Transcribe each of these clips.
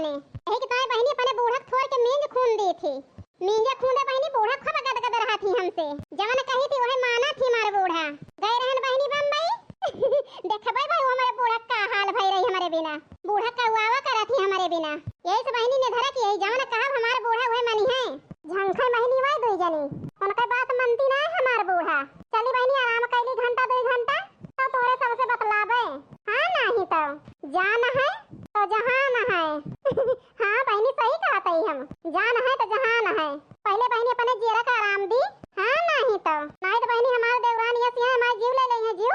जाने यही कि ताई बहनी अपने बूढ़ा छोड़ के मींज खून दी थी। मींजे खून दे बहनी बूढ़ा खब गद रहा थी हमसे। जवन कही थी वही माना थी मार बूढ़ा। गए रहन बहनी बम्बई देखबे भाई हमारे बूढ़ा का हाल भई रही हमारे बिना। बूढ़ा कौवा करा थी हमारे बिना। यही से बहनी ने धरा कि यही जवन कहा हमार बूढ़ा वही मानी है। झंखै बहनी वही दुई जनी उनके बात मनती ना हमार बूढ़ा। चली बहनी आराम कैली घंटा 2 घंटा तो तोरे सबसे बतलावे। हां नहीं तो जान है तो जहान है हां बहनी सही कहत है हम। जान है तो जहान है। पहले बहनी अपने जीरा का आराम दी। हां नहीं तो बहनी हमारे देवरान यस है हमारे जीव ले लेंगे जीव।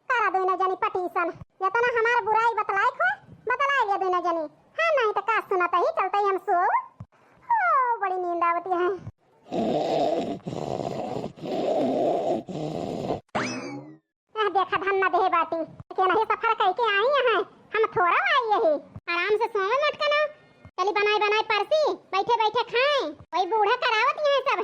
करा दो ना जानी पटीसन यतना हमार बुराई बतलाई खो बतलाई ले दो ना जानी। हां नहीं तो का सुनता ही चलता ही हम सो। ओ बड़ी नींद आवती है। देखा धन ना दे बाटी के नहीं सफर कह के आई है। हम थोड़ा आई है आराम से सोवे मत कना। चली बनाई बनाई परसी बैठे बैठे खाएं। वही बूढ़ा करावत है सब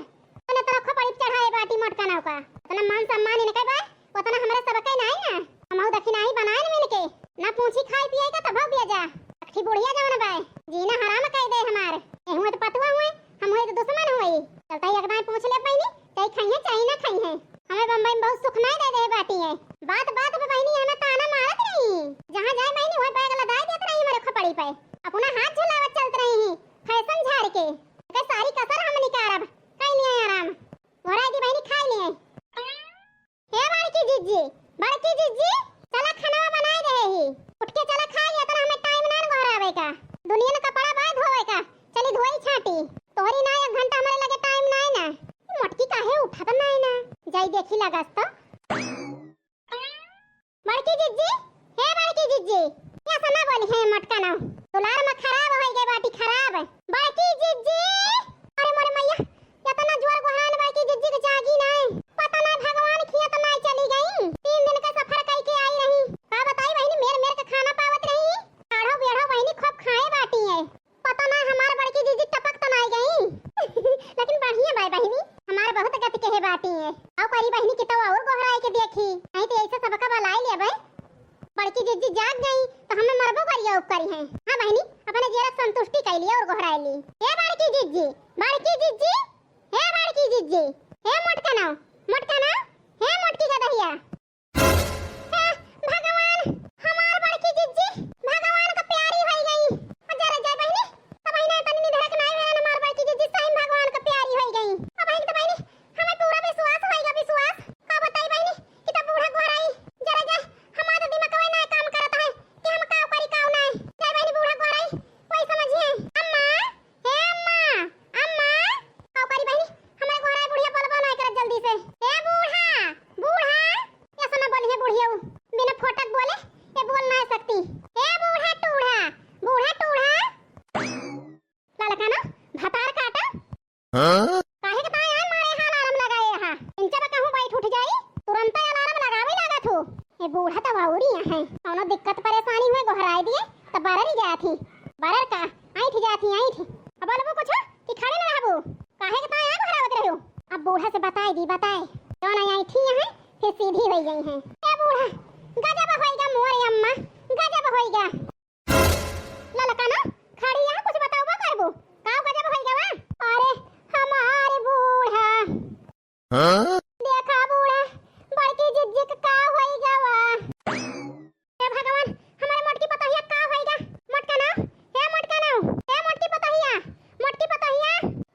तने तरफ पड़ी चढ़ाए बाटी मत कना का इतना मान सम्मान इनके बा उतना हमरा सब के नहीं ना। हमहु दखिना ही बनाए मिल के ना पूछी खाई पिए का तब बिया जा अखी बुढ़िया जवन बा जीना हराम कह दे हमार एहु तो पतवा हुए हम होई तो दुश्मन होई। चलता ही एकदम पूछ ले पैनी चाहे खाइए चाहे ना खाइए। हमें बम्बई में बहुत सुख नहीं दे दे बाटी है। बात बात पे बहनी हमें ताना मारत रही। जहां जाए बहनी वहां बैग लदाई देत रही हमारे खपड़ी पे अपना हाथ झुलावत चलत रही फैशन झाड़ के सारी कसर हम निकारब कई लिए आराम वरा दी बहनी खाई लिए। हे बड़की जिज्जी चला खाना बनाए रहे ही उठ के चला खाइए तो हमें टाइम ना घरावे का दुनिया में कपड़ा बाद होवे का चली धोई छाटी तोहरी ना 1 घंटा हमारे लगे टाइम नहीं ना। मटकी काहे उठा तो नहीं ना जाई देखी लागस तो। बड़की जिज्जी हे बड़की जिज्जी क्या सना बोली है मटका ना दुलार में खराब हो गई बाटी खराब। बड़की जिज्जी अरे मोरे मैया इतना जोर गोहान बड़की जिज्जी के जागी नहीं पता ना भगवान खिया तो नहीं चली गई। 3 दिन का सफर कई के आई रही का बताई बहनी मेर के खाना पावत रही आढ़ो बेढ़ो बहनी खूब खाए बाटी है। पता ना हमार बड़की जिज्जी टपक तो नहीं गई लेकिन बढ़िया भाई बहनी हमार बहुत गति के है बाटी है। आओ करी बहनी की तो और गोहराए के देखी नहीं तो ऐसे सबका बलाई ले भाई। बड़की जिज्जी जाग गई तो हमें मरबो करिया उपकरी है। हां बहनी अपने जेरा संतुष्टि कर लिया और गोहराए ली। हे बड़की जिज्जी हे बड़की जिज्जी हे मटका ना हे मटकी का दहिया। भगवान हमार बड़की जिज्जी भगवान का प्यारी हो गई। जरा जा बहनी तो बहनी तनी धड़क नहीं है हमार बड़की जिज्जी सही भगवान का प्यारी हो गई। अब बहनी तो बहनी हमें पूरा विश्वास होएगा विश्वास का बताई बहनी कि तब बूढ़ा गोराई जरा जा हमारा दिमाग में ना काम करता है कि हम का करी का ना जा बहनी बूढ़ा गोराई वही समझिए। अम्मा हे अम्मा का करी बहनी हमारे गोराई बुढ़िया बोलबो ना कर जल्दी से। हे बूढ़ा ऐसा ना बोली है बुढ़िया बिना फोटक बोले ये बोल ना सकती। हे बूढ़ा टूढ़ा लड़का ना भतार काटा काहे के ताई आन मारे हाल अलार्म लगाए यहां इनसे बा कहूं बैठ उठ जाई तुरंत अलार्म लगावे लागत हो। ये बूढ़ा तो वाउरी है कोनो दिक्कत परेशानी हुए गोहराए दिए तो बारर ही जाती बारर का आईठ जाती अब बोलबो कुछ कि खड़े ना रहबो काहे के ताई आ गोहरावत रहो। अब बूढ़ा से बताए क्यों ना आई थी यहां फिर सीधी हो गई है। ए बूढ़ा गजब होइगा मोरे अम्मा गजब होइगा ललका ना खड़ी यहां कुछ बताओ करबो का गजब होइगा वा। अरे हमारे बूढ़ा हां देखा बूढ़ा बड़की जिज्जी का होइगा वा। हे भगवान हमारे मोटकी पतहिया का होइगा मोटका ना हे मोटकी पतहिया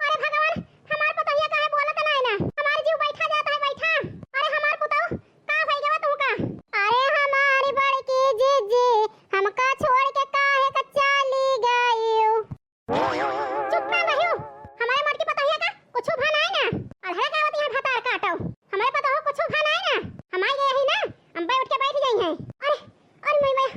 अरे भगवान हमार पतहिया काहे बोलत नहीं ना हमार जीव बैठा जाता है बैठा। अरे हमार पुतौ का होइगा वा तुमका। अरे हमारी बड़की जिज्जी हमका छोड़ के काहे का चली गई। चुप ना रहियो हमारे मोटकी पतहिया का कुछ भा नहीं ना अधड़ के आवत यहां भतार काटो हमारे पता हो कुछ भा नहीं ना हम आई गए ही ना अंबे उठ के बैठ गई हैं। अरे मैं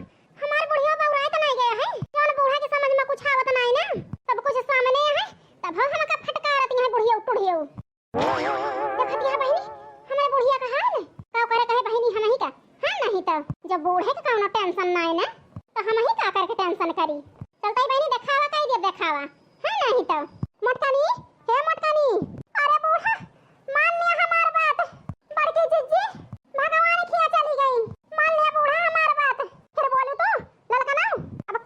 हमार बुढ़िया बौराए तो नहीं गया है कौन बूढ़ा के समझ में कुछ आवत नहीं ना सब कुछ सामने है तब हमका फटकारत यहां बुढ़िया उठियो देखत यहां बहनी हमारे बुढ़िया का हाल का करे कहे बहनी हम ही का हां नहीं तो जब बूढ़े के कोनो टेंशन नहीं ना तो हम ही का करके टेंशन करी। चलता बहनी दिखावा कह दे दिखावा हां नहीं तो मोटकानी हे मोटकानी अरे बूढ़ा मान लिया हमार बात बड़की जिज्जी भगवान खिया चली गई मान लिया बूढ़ा हमार बात फिर बोलू तो ललका ना अब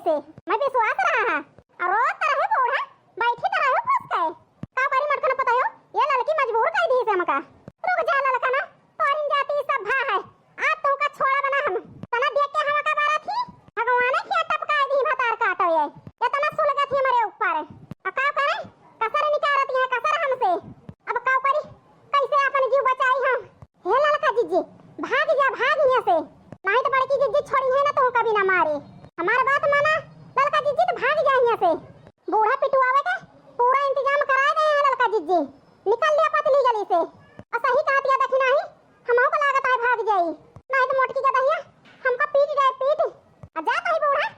से मैं विश्वास रहा है और रोज तरह बूढ़ा बैठी तरह हो फंस गए का करी मटका न पता हो ये लड़की मजबूर कर दी से हमका रुक जा लड़का ना तोरिन जाती सब भा है आज तो का छोड़ा बना हम तना देख के हवा का बारा थी भगवान की टपका दी भतार काटो ये तना सुलगा थी हमारे ऊपर अब का करे कसर निकालती है कसर हमसे अब का करी कैसे अपन जीव बचाई हम हे लड़का जीजी भाग जा भाग यहाँ से नहीं तो बड़की जीजी छोड़ी है ना तो कभी ना मारे हमारा बात माना लड़का जीजी तो भाग जा यहाँ से बूढ़ा पिटुआवे के पूरा इंतजाम करा दे हैं लड़का जीजी निकल लिया पतली गली से और सही कहा दिया देखी नहीं हमको लागत है भाग जाई नहीं तो मोटकी का दहिया हमको पीट जाए पीट जा कहीं बूढ़ा